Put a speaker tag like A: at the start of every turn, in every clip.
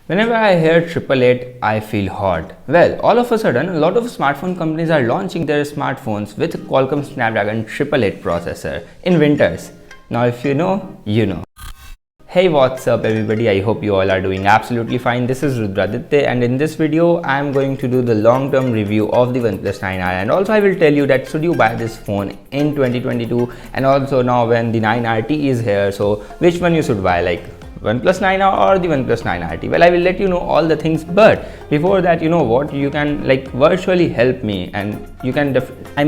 A: Whenever I hear 888, I feel hot. Well, all of a sudden, a lot of smartphone companies are launching their smartphones with Qualcomm Snapdragon 888 processor in winters. Now, if you know, you know. Hey, what's up everybody? I hope you all are doing absolutely fine. This is Rudraditya, and in this video, I am going to do the long-term review of the OnePlus 9R, and also I will tell you that should you buy this phone in 2022, and also now when the 9RT is here, so which one you should buy, like OnePlus 9R or the OnePlus 9RT. Well, I will let you know all the things, but before that, you know what, you can like virtually help me, and you can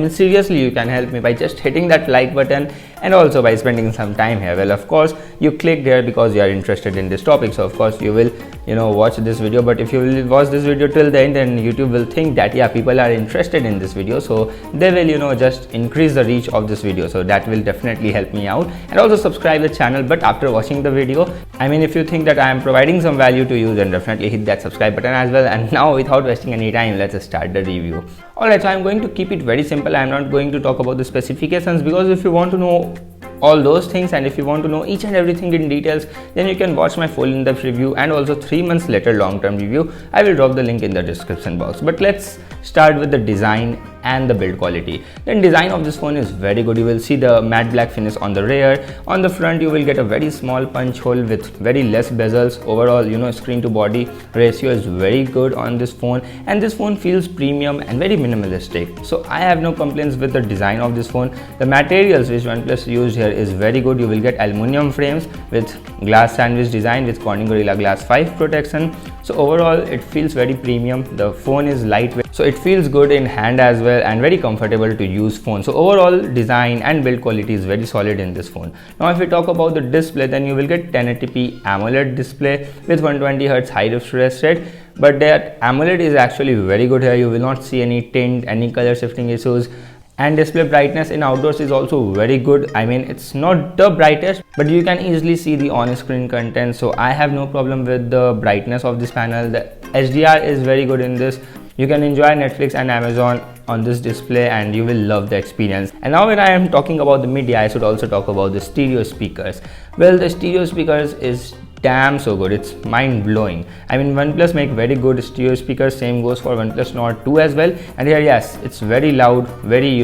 A: seriously you can help me by just hitting that like button and also by spending some time here. Well, of course you click there because you are interested in this topic, so of course you will watch this video. But if you will watch this video till the end, then YouTube will think that yeah, people are interested in this video, so they will just increase the reach of this video, so that will definitely help me out. And also subscribe the channel. But after watching the video, if you think that I am providing some value to you, then definitely hit that subscribe button as well. And now, without wasting any time, let's start the review. Alright, so I'm going to keep it very simple. I'm not going to talk about the specifications, because if you want to know all those things and if you want to know each and everything in details, then you can watch my full in-depth review and also 3 months later long-term review. I will drop the link in the description box. But let's start with the design and the build quality. The design of this phone is very good. You will see the matte black finish on the rear. On the front, you will get a very small punch hole with very less bezels. Overall, screen to body ratio is very good on this phone, and this phone feels premium and very minimalistic. So I have no complaints with the design of this phone. The materials which OnePlus used here is very good. You will get aluminum frames with glass sandwich design with Corning Gorilla Glass 5 protection. So overall, it feels very premium. The phone is lightweight, so it feels good in hand as well and very comfortable to use phone. So overall, design and build quality is very solid in this phone. Now, if we talk about the display, then you will get 1080p AMOLED display with 120Hz high refresh rate. But that AMOLED is actually very good here. You will not see any tint, any color shifting issues. And display brightness in outdoors is also very good. It's not the brightest, but you can easily see the on-screen content, so I have no problem with the brightness of this panel. The HDR is very good in this. You can enjoy Netflix and Amazon on this display and you will love the experience. And now when I am talking about the media, I should also talk about the stereo speakers. Well, the stereo speakers is damn so good. It's mind-blowing. OnePlus make very good stereo speakers. Same goes for OnePlus Nord 2 as well. And here, yes, it's very loud, very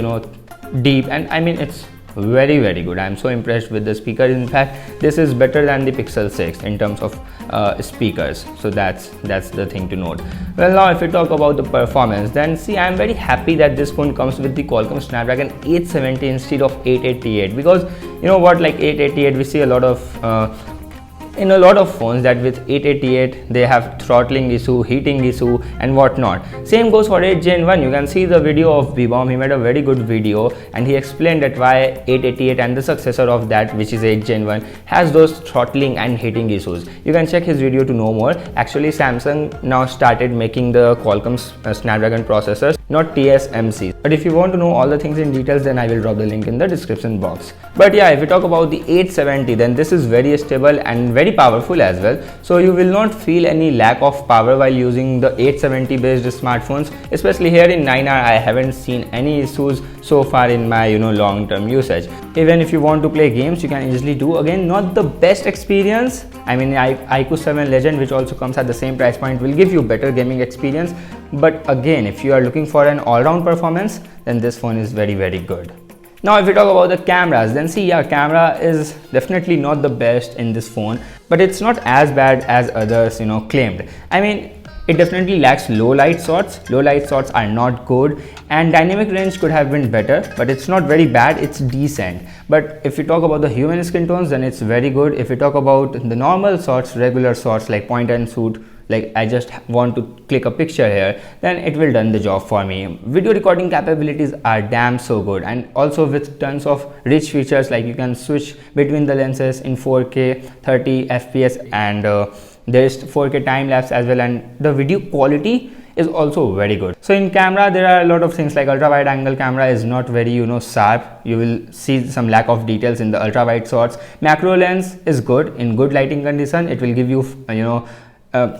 A: deep, and it's very good. I'm so impressed with the speaker. In fact, this is better than the Pixel 6 in terms of speakers, so that's the thing to note. Well, now if we talk about the performance, then see, I'm very happy that this phone comes with the Qualcomm Snapdragon 870 instead of 888, because like 888 we see a lot of in a lot of phones that with 888 they have throttling issue, heating issue and whatnot. Same goes for 8 Gen 1. You can see the video of Bibom. He made a very good video and he explained that why 888 and the successor of that, which is 8 Gen 1, has those throttling and heating issues. You can check his video to know more. Actually, Samsung now started making the Qualcomm Snapdragon processors, not TSMC. But if you want to know all the things in details, then I will drop the link in the description box. But yeah, if we talk about the 870, then this is very stable and very powerful as well, so you will not feel any lack of power while using the 870 based smartphones. Especially here in 9R, I haven't seen any issues so far in my long-term usage. Even if you want to play games, you can easily do. Again, not the best experience. iQOO 7 Legend, which also comes at the same price point, will give you better gaming experience. But again, if you are looking for an all-round performance, then this phone is very good. Now, if we talk about the cameras, then see, yeah, camera is definitely not the best in this phone, but it's not as bad as others claimed. It definitely lacks low light shots. Low light shots are not good, and dynamic range could have been better, but it's not very bad, it's decent. But if we talk about the human skin tones, then it's very good. If we talk about the normal shots, regular shots like point and shoot, like I just want to click a picture here, then it will done the job for me. Video recording capabilities are damn so good, and also with tons of rich features, like you can switch between the lenses in 4K 30 FPS, and there is 4K time lapse as well, and the video quality is also very good. So in camera, there are a lot of things like ultra wide angle camera is not very sharp. You will see some lack of details in the ultra wide shots. Macro lens is good in good lighting condition. It will give you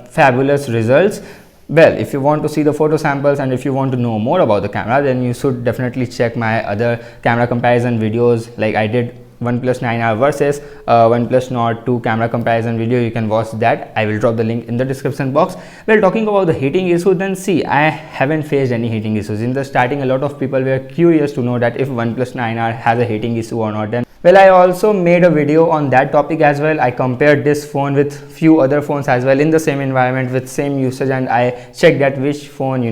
A: fabulous results. Well, if you want to see the photo samples and if you want to know more about the camera, then you should definitely check my other camera comparison videos. Like I did OnePlus 9R versus OnePlus Nord 2 camera comparison video, you can watch that. I will drop the link in the description box. Well, talking about the heating issue, then see, I haven't faced any heating issues. In the starting, a lot of people were curious to know that if OnePlus 9R has a heating issue or not. Then well, I also made a video on that topic as well. I compared this phone with few other phones as well in the same environment with same usage, and I checked that which phone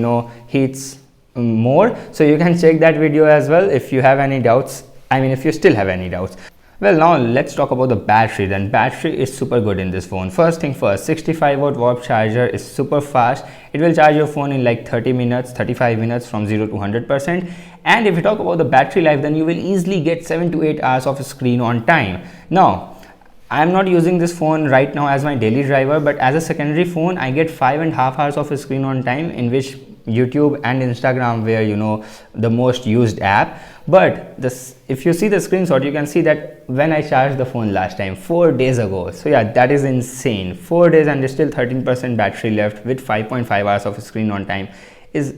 A: heats more. So you can check that video as well if you have any doubts. I mean, if you still have any doubts. Well, now let's talk about the battery. Then battery is super good in this phone. First thing first, 65-watt warp charger is super fast. It will charge your phone in like 30 minutes, 35 minutes from 0 to 100%. And if you talk about the battery life, then you will easily get 7 to 8 hours of screen on time. Now, I am not using this phone right now as my daily driver, but as a secondary phone, I get 5.5 hours of screen on time, in which YouTube and Instagram were the most used app. But if you see the screenshot, you can see that when I charged the phone last time 4 days ago. So yeah, that is insane. 4 days and still 13% battery left with 5.5 hours of screen on time is,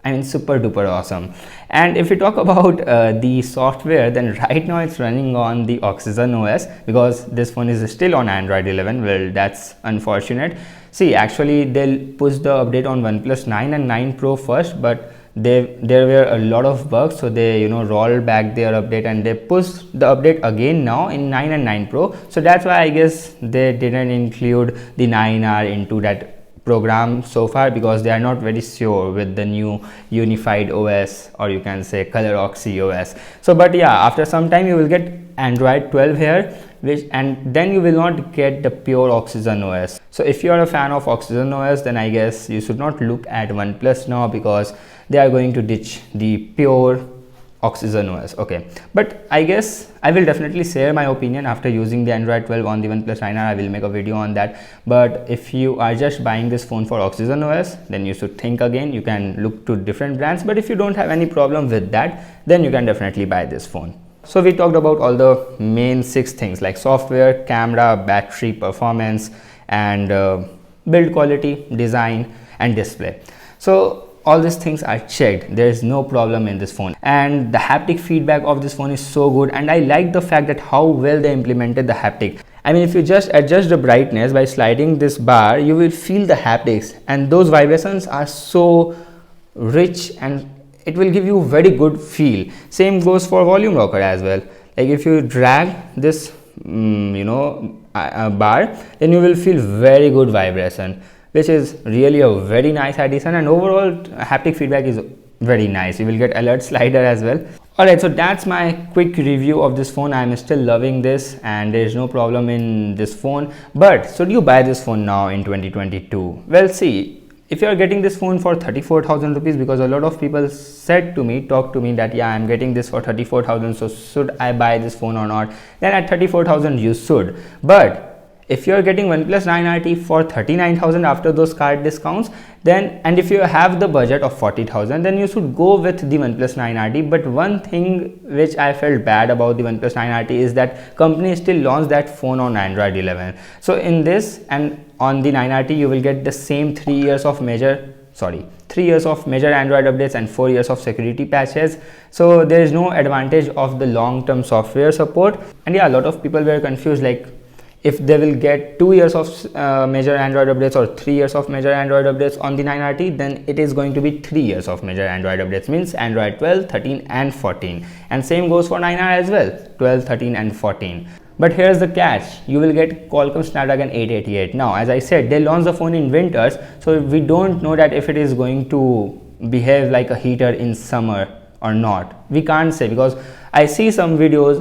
A: I mean, super duper awesome. And if we talk about the software, then right now it's running on the Oxygen OS because this phone is still on Android 11. Well, that's unfortunate. See, actually they'll push the update on OnePlus 9 and 9 Pro first, but there were a lot of bugs, so they rolled back their update and they pushed the update again now in 9 and 9 Pro. So that's why I guess they didn't include the 9R into that program so far, because they are not very sure with the new unified OS, or you can say Color Oxy OS. So but yeah, after some time you will get Android 12 here, and then you will not get the pure Oxygen OS. So if you are a fan of Oxygen OS, then I guess you should not look at OnePlus now, because they are going to ditch the pure Oxygen OS. Okay, but I guess I will definitely share my opinion after using the Android 12 on the OnePlus 9R. I will make a video on that. But if you are just buying this phone for Oxygen OS, then you should think again. You can look to different brands, but if you don't have any problem with that, then you can definitely buy this phone. So we talked about all the main 6 things like software, camera, battery, performance, and build quality, design, and display. So all these things are checked. There is no problem in this phone, and the haptic feedback of this phone is so good, and I like the fact that how well they implemented the haptic. I mean, if you just adjust the brightness by sliding this bar, you will feel the haptics, and those vibrations are so rich and it will give you very good feel. Same goes for volume rocker as well. Like if you drag this bar, then you will feel very good vibration, which is really a very nice addition, and overall haptic feedback is very nice. You will get alert slider as well. Alright, so that's my quick review of this phone. I am still loving this and there is no problem in this phone. But should you buy this phone now in 2022? Well, see, if you are getting this phone for 34,000 rupees, because a lot of people talked to me that yeah, I'm getting this for 34,000, so should I buy this phone or not? Then at 34,000 you should. But if you are getting OnePlus 9RT for 39,000 after those card discounts, then, and if you have the budget of 40,000, then you should go with the OnePlus 9RT. But one thing which I felt bad about the OnePlus 9RT is that company still launched that phone on Android 11. So in this and on the 9RT, you will get the same 3 years of major Android updates and 4 years of security patches. So there is no advantage of the long-term software support. And yeah, a lot of people were confused, like if they will get 2 years of major Android updates or 3 years of major Android updates on the 9RT, then it is going to be 3 years of major Android updates, means Android 12, 13 and 14. And same goes for 9R as well, 12, 13 and 14. But here's the catch, you will get Qualcomm Snapdragon 888. Now, as I said, they launched the phone in winters, so we don't know that if it is going to behave like a heater in summer or not. We can't say, because I see some videos,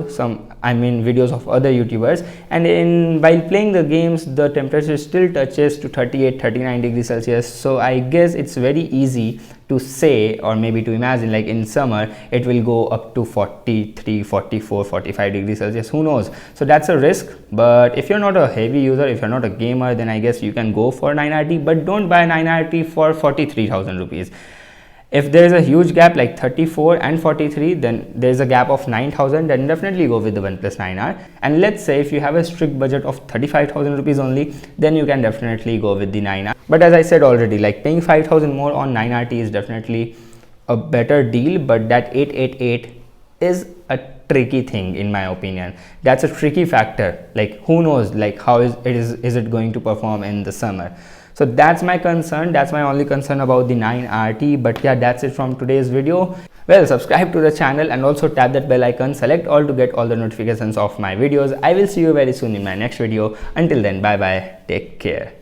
A: videos of other YouTubers, and while playing the games, the temperature still touches to 38-39 degrees Celsius. So I guess it's very easy to say, or maybe to imagine, like in summer it will go up to 43, 44, 45 degrees Celsius, who knows. So that's a risk. But if you're not a heavy user, if you're not a gamer, then I guess you can go for 9RT, but don't buy 9RT for 43,000 rupees. If there is a huge gap like 34 and 43, then there is a gap of 9,000, then definitely go with the OnePlus 9R. And let's say if you have a strict budget of 35,000 rupees only, then you can definitely go with the 9R. But as I said already, like paying 5,000 more on 9RT is definitely a better deal, but that 888 is a tricky thing in my opinion. That's a tricky factor. Like who knows like how is it going to perform in the summer. So that's my concern. That's my only concern about the 9RT. But yeah, that's it from today's video. Well, subscribe to the channel and also tap that bell icon, select all to get all the notifications of my videos. I will see you very soon in my next video. Until then, bye bye, take care.